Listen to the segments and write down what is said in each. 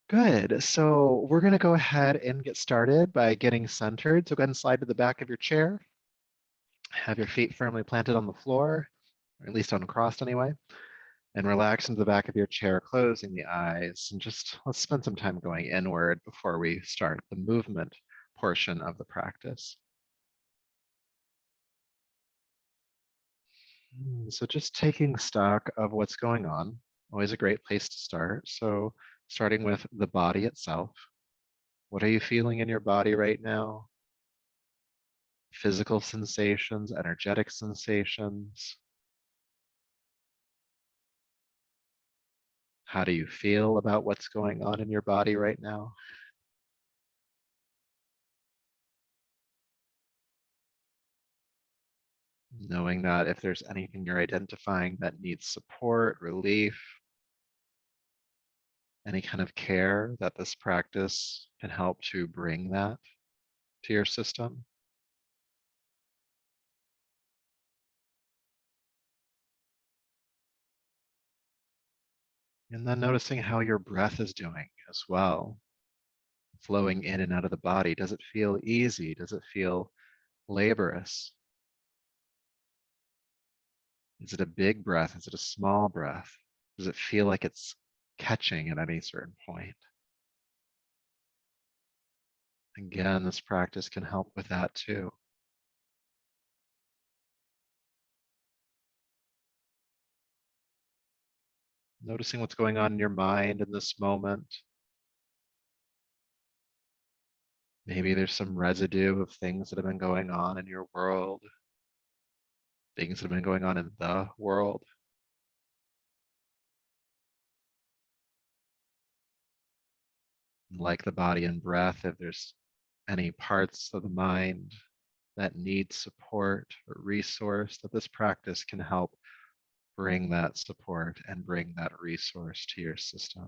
Good. So we're going to go ahead and get started by getting centered. So go ahead and slide to the back of your chair. Have your feet firmly planted on the floor, or at least uncrossed anyway, and relax into the back of your chair, closing the eyes. And just let's spend some time going inward before we start the movement portion of the practice. So just taking stock of what's going on, always a great place to start. So starting with the body itself. What are you feeling in your body right now? Physical sensations, energetic sensations. How do you feel about what's going on in your body right now? Knowing that if there's anything you're identifying that needs support, relief, any kind of care, that this practice can help to bring that to your system. And then noticing how your breath is doing as well, flowing in and out of the body. Does it feel easy? Does it feel laborious? Is it a big breath? Is it a small breath? Does it feel like it's catching at any certain point? Again, this practice can help with that too. Noticing what's going on in your mind in this moment. Maybe there's some residue of things that have been going on in your world, things that have been going on in the world. Like the body and breath, if there's any parts of the mind that need support or resource, that this practice can help bring that support and bring that resource to your system.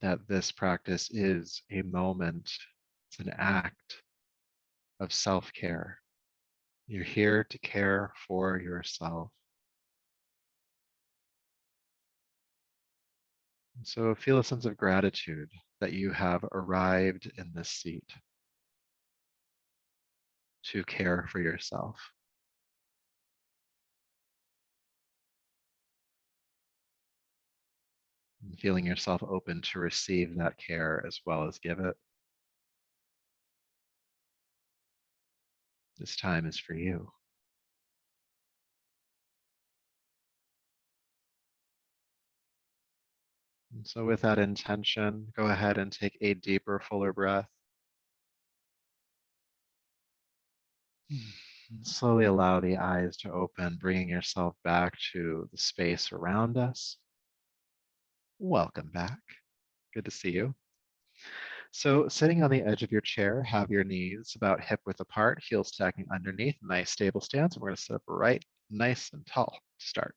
That this practice is a moment, it's an act of self care. You're here to care for yourself. So feel a sense of gratitude that you have arrived in this seat to care for yourself. And feeling yourself open to receive that care as well as give it. This time is for you. And so with that intention, go ahead and take a deeper, fuller breath. And slowly allow the eyes to open, bringing yourself back to the space around us. Welcome back. Good to see you. So sitting on the edge of your chair, have your knees about hip width apart, heels stacking underneath, nice stable stance. And we're going to sit up right, nice and tall to start.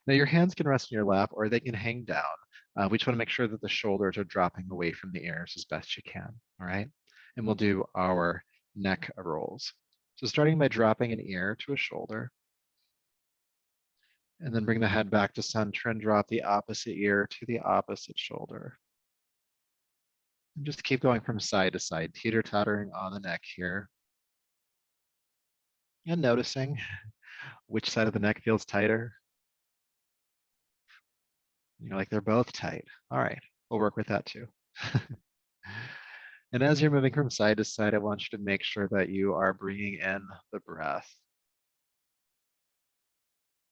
Now your hands can rest in your lap or they can hang down. We just want to make sure that the shoulders are dropping away from the ears as best you can, all right? And we'll do our neck rolls. So starting by dropping an ear to a shoulder, and then bring the head back to center and drop the opposite ear to the opposite shoulder. And just keep going from side to side, teeter-tottering on the neck here. And noticing which side of the neck feels tighter. And you're like, they're both tight. All right, we'll work with that too. And as you're moving from side to side, I want you to make sure that you are bringing in the breath.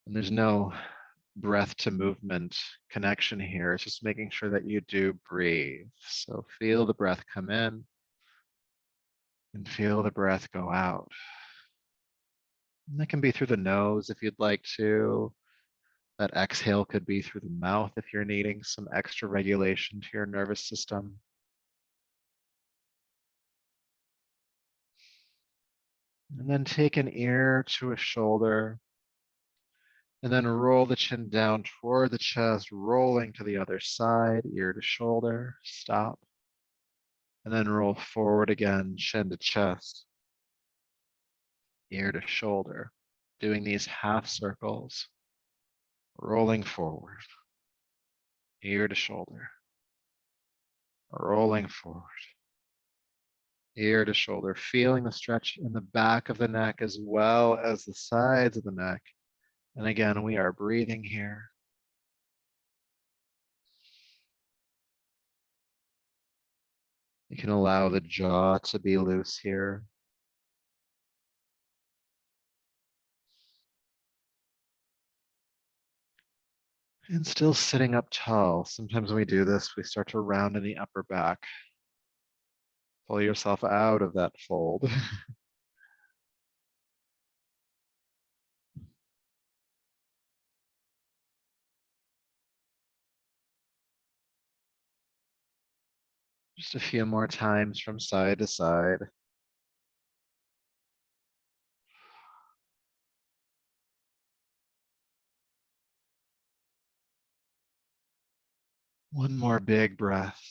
And there's no breath to movement connection here. It's just making sure that you do breathe. So feel the breath come in and feel the breath go out. And that can be through the nose if you'd like to. That exhale could be through the mouth if you're needing some extra regulation to your nervous system. And then take an ear to a shoulder. And then roll the chin down toward the chest, rolling to the other side, ear to shoulder, stop. And then roll forward again, chin to chest, ear to shoulder. Doing these half circles, rolling forward, ear to shoulder, rolling forward, ear to shoulder, feeling the stretch in the back of the neck as well as the sides of the neck. And again, we are breathing here. You can allow the jaw to be loose here. And still sitting up tall. Sometimes when we do this, we start to round in the upper back. Pull yourself out of that fold. Just a few more times from side to side. One more big breath.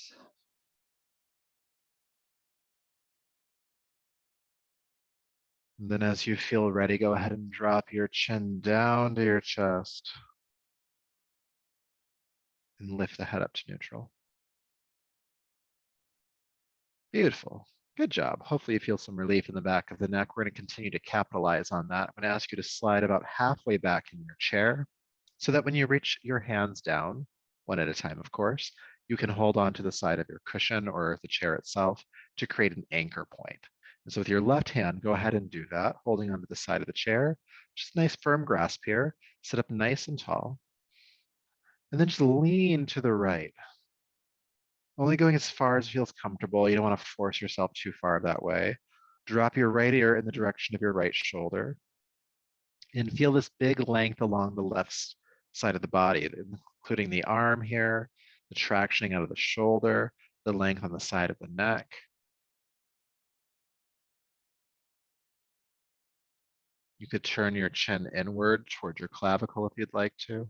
And then as you feel ready, go ahead and drop your chin down to your chest and lift the head up to neutral. Beautiful. Good job. Hopefully you feel some relief in the back of the neck. We're going to continue to capitalize on that. I'm going to ask you to slide about halfway back in your chair so that when you reach your hands down, one at a time, of course, you can hold on to the side of your cushion or the chair itself to create an anchor point. And so with your left hand, go ahead and do that, holding onto the side of the chair. Just a nice firm grasp here. Sit up nice and tall. And then just lean to the right. Only going as far as feels comfortable. You don't want to force yourself too far that way. Drop your right ear in the direction of your right shoulder and feel this big length along the left side of the body, including the arm here, the tractioning out of the shoulder, the length on the side of the neck. You could turn your chin inward toward your clavicle if you'd like to.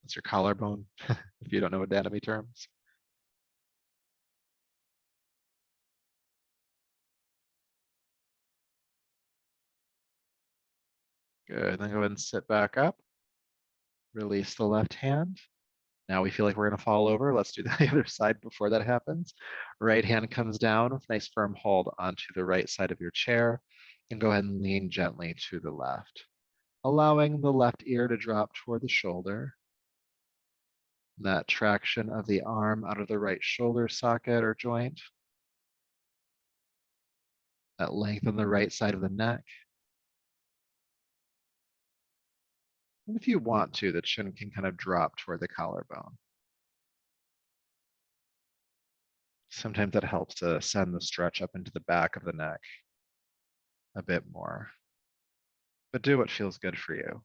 That's your collarbone, if you don't know anatomy terms. Good, then go ahead and sit back up. Release the left hand. Now we feel like we're going to fall over. Let's do the other side before that happens. Right hand comes down with nice firm hold onto the right side of your chair. And go ahead and lean gently to the left, allowing the left ear to drop toward the shoulder. That traction of the arm out of the right shoulder socket or joint. That length on the right side of the neck. And if you want to, the chin can kind of drop toward the collarbone. Sometimes that helps to send the stretch up into the back of the neck a bit more. But do what feels good for you.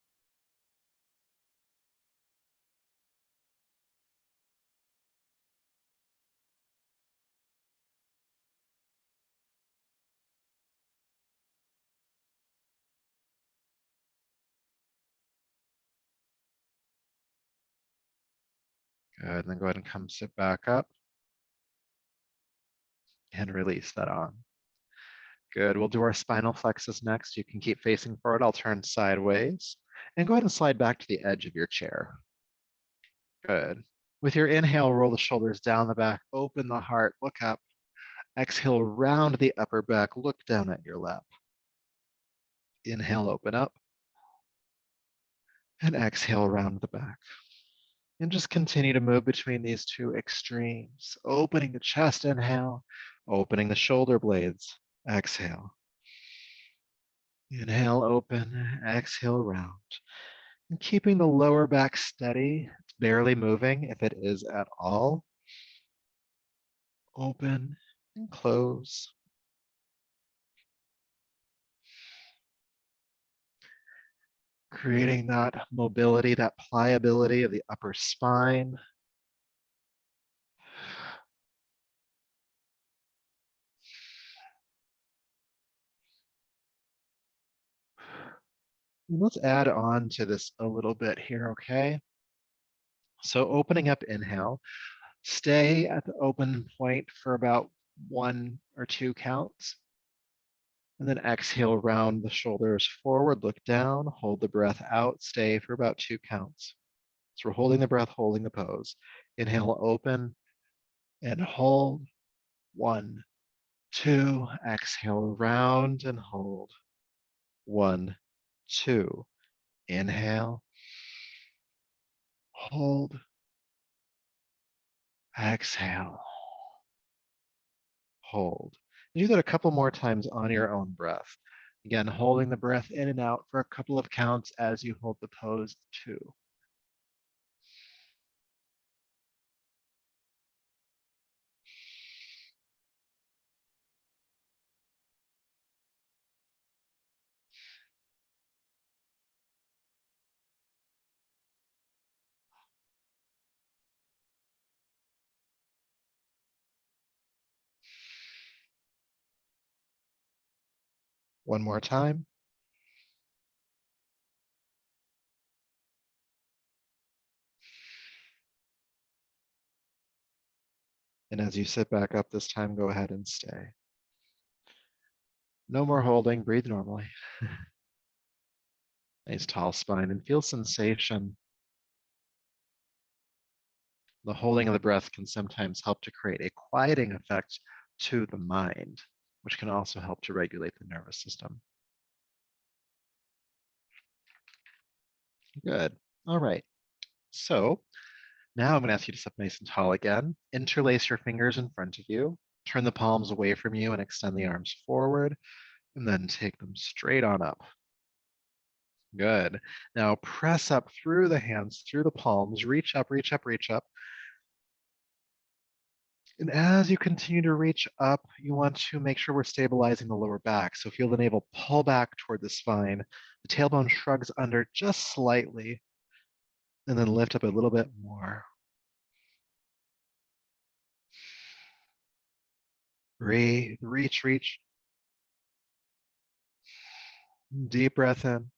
Good, and then go ahead and come sit back up and release that on. Good, we'll do our spinal flexus next. You can keep facing forward. I'll turn sideways and go ahead and slide back to the edge of your chair. Good. With your inhale, roll the shoulders down the back, open the heart, look up. Exhale, round the upper back, look down at your lap. Inhale, open up. And exhale, round the back. And just continue to move between these two extremes, opening the chest, inhale, opening the shoulder blades, exhale. Inhale, open, exhale, round. And keeping the lower back steady, it's barely moving if it is at all. Open and close. Creating that mobility, that pliability of the upper spine. Let's add on to this a little bit here, okay? So opening up, inhale. Stay at the open point for about 1 or 2 counts. And then exhale, round the shoulders forward, look down, hold the breath out, stay for about 2 counts. So we're holding the breath, holding the pose. Inhale, open and hold. 1, 2. Exhale, round and hold. 1, 2. Inhale, hold, exhale, hold. Do that a couple more times on your own breath. Again, holding the breath in and out for a couple of counts as you hold the pose 2. One more time. And as you sit back up this time, go ahead and stay. No more holding, breathe normally. Nice tall spine and feel sensation. The holding of the breath can sometimes help to create a quieting effect to the mind, which can also help to regulate the nervous system. Good. All right. So now I'm going to ask you to sit nice and tall again. Interlace your fingers in front of you. Turn the palms away from you and extend the arms forward, and then take them straight on up. Good. Now press up through the hands, through the palms. Reach up, reach up, reach up. And as you continue to reach up, you want to make sure we're stabilizing the lower back. So feel the navel pull back toward the spine. The tailbone shrugs under just slightly, and then lift up a little bit more. Breathe, reach, reach. Deep breath in.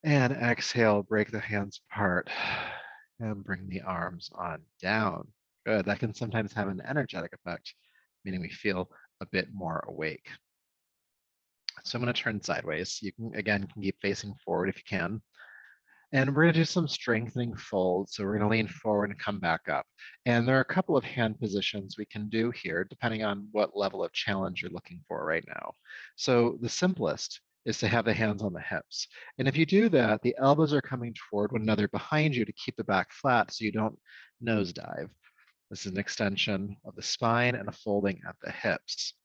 And exhale, break the hands apart and bring the arms on down. Good. That can sometimes have an energetic effect, meaning we feel a bit more awake. So I'm going to turn sideways. You can, again, can keep facing forward if you can. And we're going to do some strengthening folds. So we're going to lean forward and come back up. And there are a couple of hand positions we can do here, depending on what level of challenge you're looking for right now. So the simplest is to have the hands on the hips. And if you do that, the elbows are coming toward one another behind you to keep the back flat so you don't nosedive. This is an extension of the spine and a folding at the hips.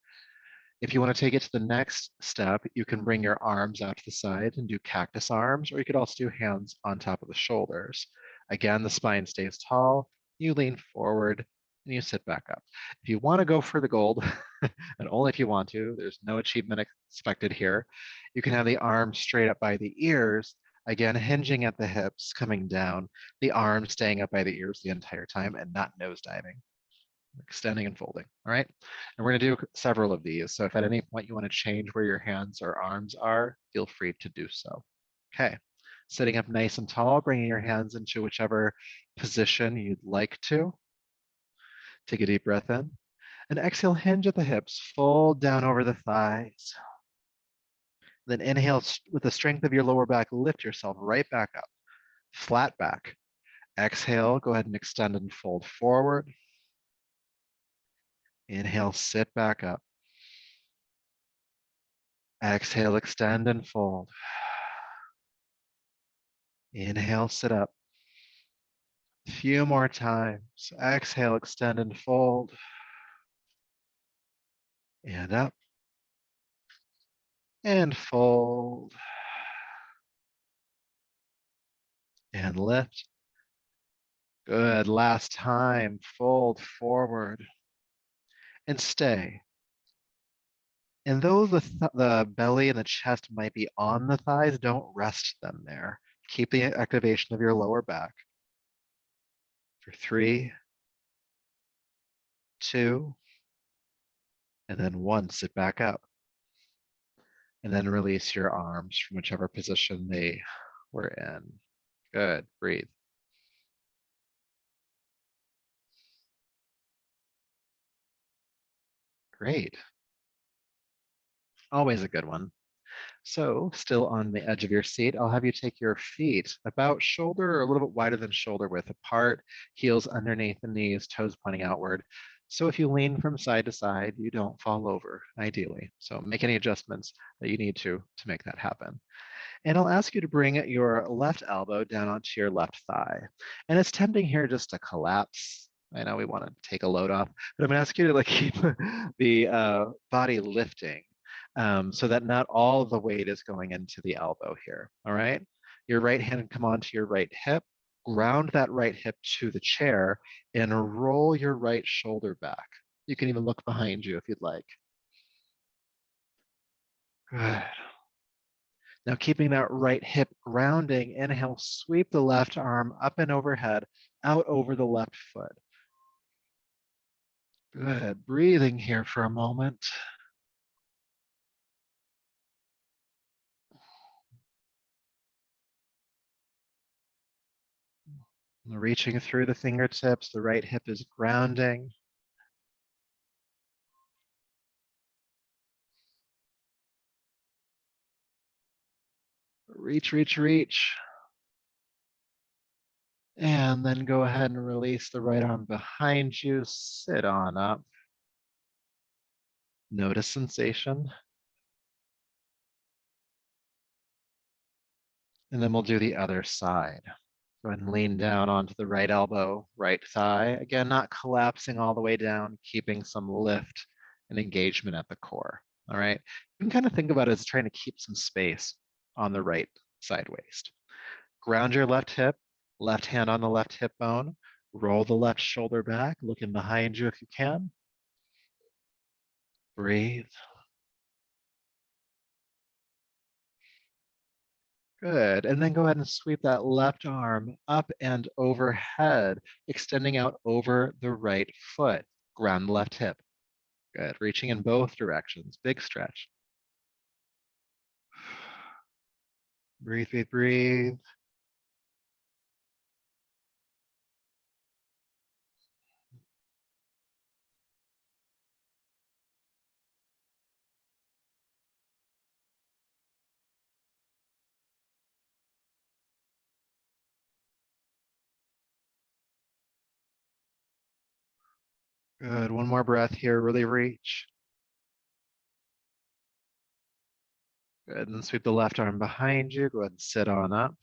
If you want to take it to the next step, you can bring your arms out to the side and do cactus arms, or you could also do hands on top of the shoulders. Again, the spine stays tall, you lean forward, and you sit back up. If you want to go for the gold, and only if you want to, there's no achievement expected here, you can have the arms straight up by the ears, again, hinging at the hips, coming down, the arms staying up by the ears the entire time and not nosediving. Extending and folding. All right. And we're going to do several of these. So if at any point you want to change where your hands or arms are, feel free to do so. Okay. Sitting up nice and tall, bringing your hands into whichever position you'd like to. Take a deep breath in. And exhale, hinge at the hips, fold down over the thighs. Then inhale with the strength of your lower back, lift yourself right back up. Flat back. Exhale, go ahead and extend and fold forward. Inhale, sit back up. Exhale, extend and fold. Inhale, sit up. A few more times. Exhale, extend and fold. And up. And fold. And lift. Good. Last time. Fold forward. And stay. And though the belly and the chest might be on the thighs, don't rest them there. Keep the activation of your lower back. For 3, 2, and then 1. Sit back up. And then release your arms from whichever position they were in. Good. Breathe. Great. Always a good one. So, still on the edge of your seat, I'll have you take your feet about shoulder or a little bit wider than shoulder width apart, heels underneath the knees, toes pointing outward. So if you lean from side to side, you don't fall over, ideally. So make any adjustments that you need to make that happen. And I'll ask you to bring your left elbow down onto your left thigh. And it's tempting here just to collapse. I know we want to take a load off, but I'm going to ask you to like keep the body lifting so that not all of the weight is going into the elbow here. All right. Your right hand come onto your right hip, ground that right hip to the chair, and roll your right shoulder back. You can even look behind you if you'd like. Good. Now, keeping that right hip grounding, inhale, sweep the left arm up and overhead, out over the left foot. Good. Breathing here for a moment. Reaching through the fingertips, the right hip is grounding. Reach, reach, reach. And then go ahead and release the right arm behind you. Sit on up. Notice sensation. And then we'll do the other side. Go ahead and lean down onto the right elbow, right thigh. Again, not collapsing all the way down, keeping some lift and engagement at the core. All right. You can kind of think about it as trying to keep some space on the right side waist. Ground your left hip, left hand on the left hip bone. Roll the left shoulder back, looking behind you if you can. Breathe. Good. And then go ahead and sweep that left arm up and overhead, extending out over the right foot. Ground the left hip. Good. Reaching in both directions. Big stretch. Breathe, breathe, breathe. Good. One more breath here. Really reach. Good. And sweep the left arm behind you. Go ahead and sit on up.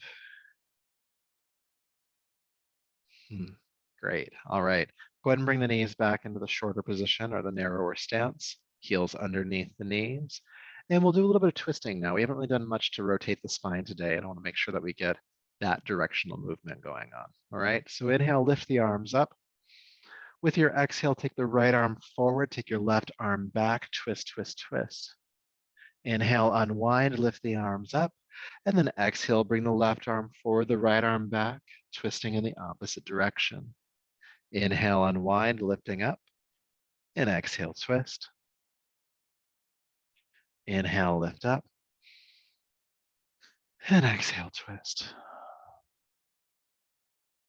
Great. All right. Go ahead and bring the knees back into the shorter position or the narrower stance. Heels underneath the knees. And we'll do a little bit of twisting now. We haven't really done much to rotate the spine today, and I want to make sure that we get that directional movement going on. All right. So inhale, lift the arms up. With your exhale, take the right arm forward, take your left arm back, twist, twist, twist. Inhale, unwind, lift the arms up, and then exhale, bring the left arm forward, the right arm back, twisting in the opposite direction. Inhale, unwind, lifting up, and exhale, twist. Inhale, lift up, and exhale, twist.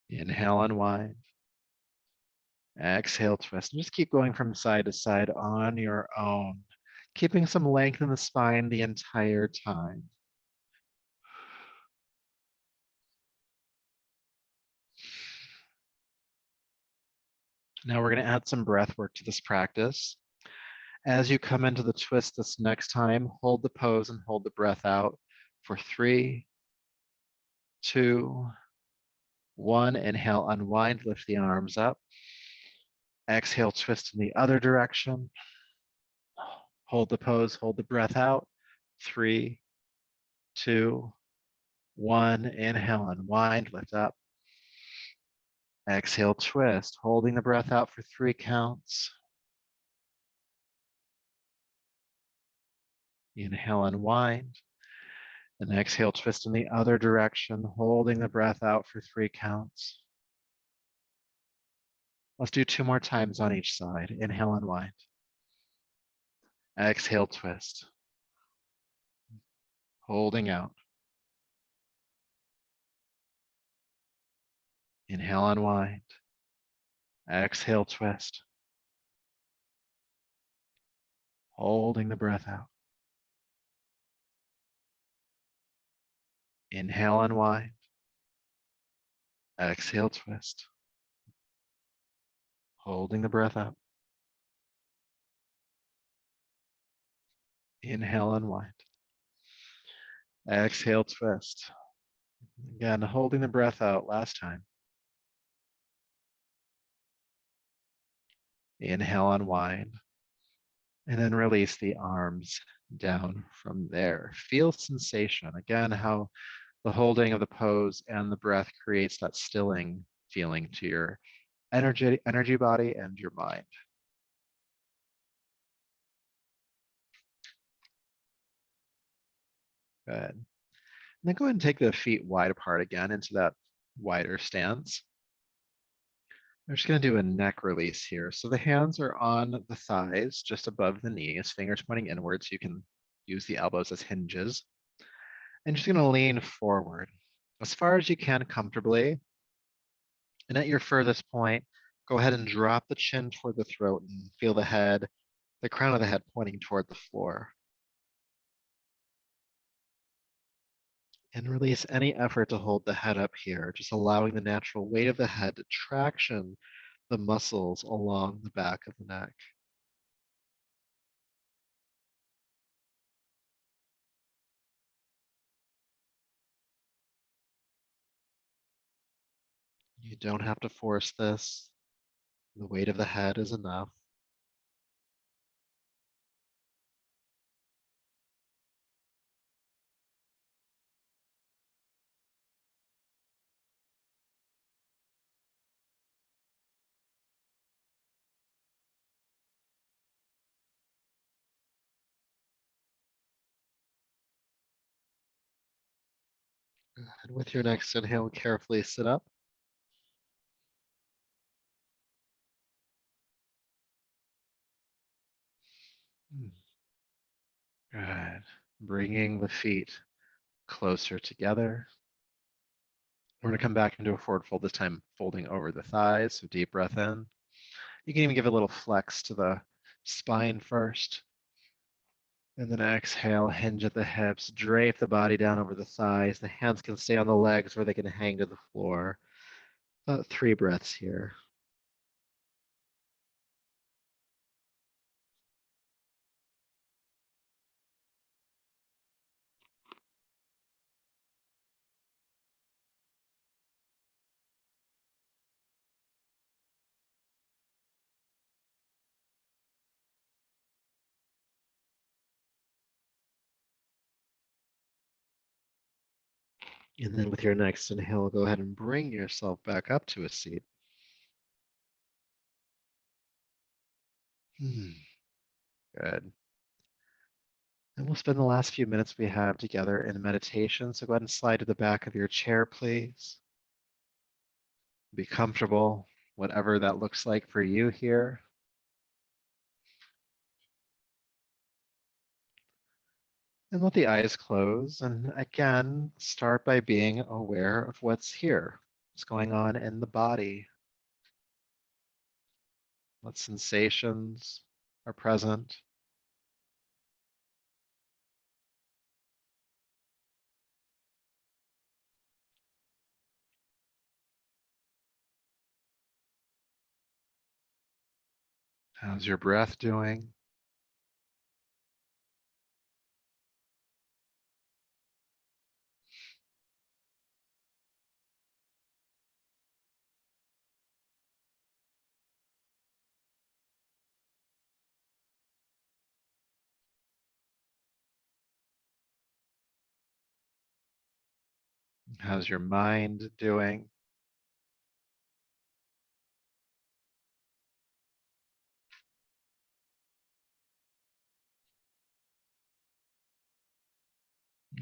Inhale, unwind. Exhale, twist. And just keep going from side to side on your own, keeping some length in the spine the entire time. Now we're going to add some breath work to this practice. As you come into the twist this next time, hold the pose and hold the breath out for 3, 2, 1. Inhale, unwind, lift the arms up. Exhale, twist in the other direction. Hold the pose, hold the breath out. 3, 2, 1. Inhale, unwind, lift up. Exhale, twist, holding the breath out for 3 counts. Inhale, unwind. And exhale, twist in the other direction, holding the breath out for 3 counts. Let's do 2 more times on each side. Inhale, unwind. Exhale, twist. Holding out. Inhale, unwind. Exhale, twist. Holding the breath out. Inhale, unwind. Exhale, twist. Holding the breath out. Inhale, unwind. Exhale, twist. Again, holding the breath out last time. Inhale, unwind. And then release the arms down from there. Feel sensation. Again, how the holding of the pose and the breath creates that stilling feeling to your energy body and your mind. Good. And then go ahead and take the feet wide apart again into that wider stance. We're just going to do a neck release here. So the hands are on the thighs, just above the knees, fingers pointing inwards. You can use the elbows as hinges. And just going to lean forward as far as you can comfortably. And at your furthest point, go ahead and drop the chin toward the throat and feel the head, the crown of the head pointing toward the floor. And release any effort to hold the head up here, just allowing the natural weight of the head to traction the muscles along the back of the neck. You don't have to force this. The weight of the head is enough. And with your next inhale, carefully sit up. Good. Bringing the feet closer together. We're going to come back into a forward fold, this time folding over the thighs. So deep breath in. You can even give a little flex to the spine first. And then exhale, hinge at the hips, drape the body down over the thighs. The hands can stay on the legs or they can hang to the floor. About 3 breaths here. And then with your next inhale, go ahead and bring yourself back up to a seat. Good. And we'll spend the last few minutes we have together in meditation. So go ahead and slide to the back of your chair, please. Be comfortable, whatever that looks like for you here. And let the eyes close. And again, start by being aware of what's here, what's going on in the body, what sensations are present. How's your breath doing? How's your mind doing?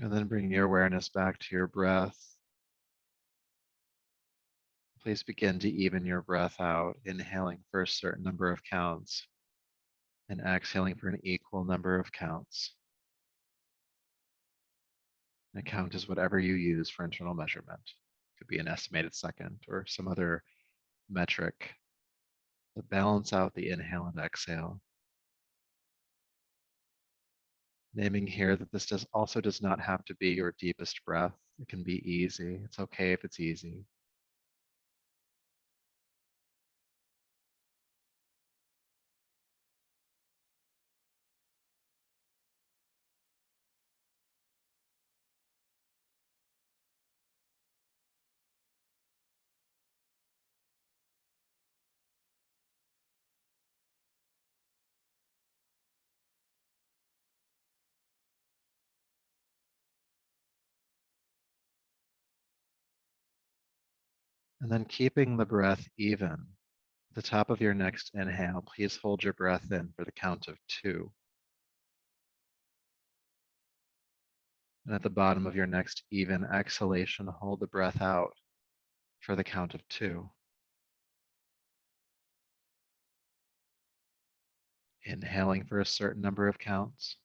And then bring your awareness back to your breath. Please begin to even your breath out, inhaling for a certain number of counts and exhaling for an equal number of counts. And a count is whatever you use for internal measurement. It could be an estimated second or some other metric to balance out the inhale and exhale. Naming here that this does not have to be your deepest breath. It can be easy. It's okay if it's easy. And then keeping the breath even. The top of your next inhale, please hold your breath in for the count of 2. And at the bottom of your next even exhalation, hold the breath out for the count of 2. Inhaling for a certain number of counts,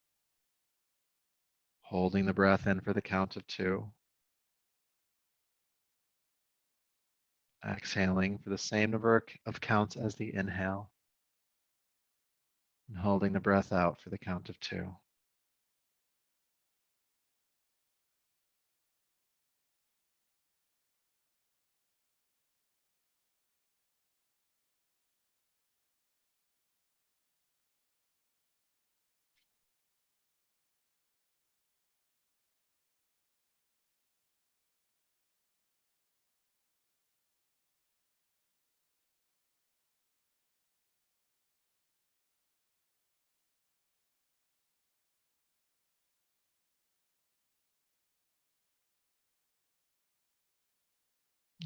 holding the breath in for the count of 2, exhaling for the same number of counts as the inhale, and holding the breath out for the count of 2.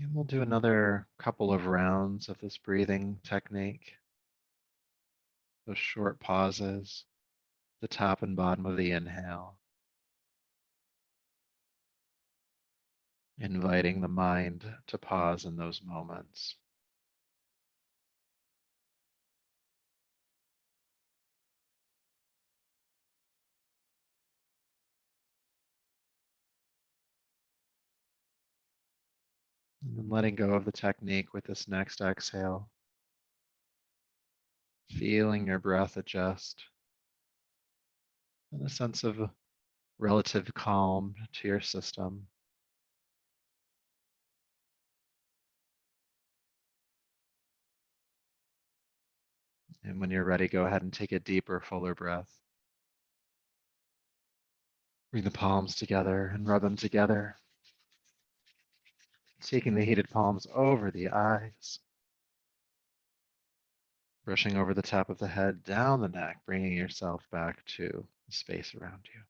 And we'll do another couple of rounds of this breathing technique, those short pauses, the top and bottom of the inhale, inviting the mind to pause in those moments. And then letting go of the technique with this next exhale, feeling your breath adjust and a sense of relative calm to your system. And when you're ready, go ahead and take a deeper, fuller breath. Bring the palms together and rub them together, taking the heated palms over the eyes, brushing over the top of the head, down the neck, bringing yourself back to the space around you.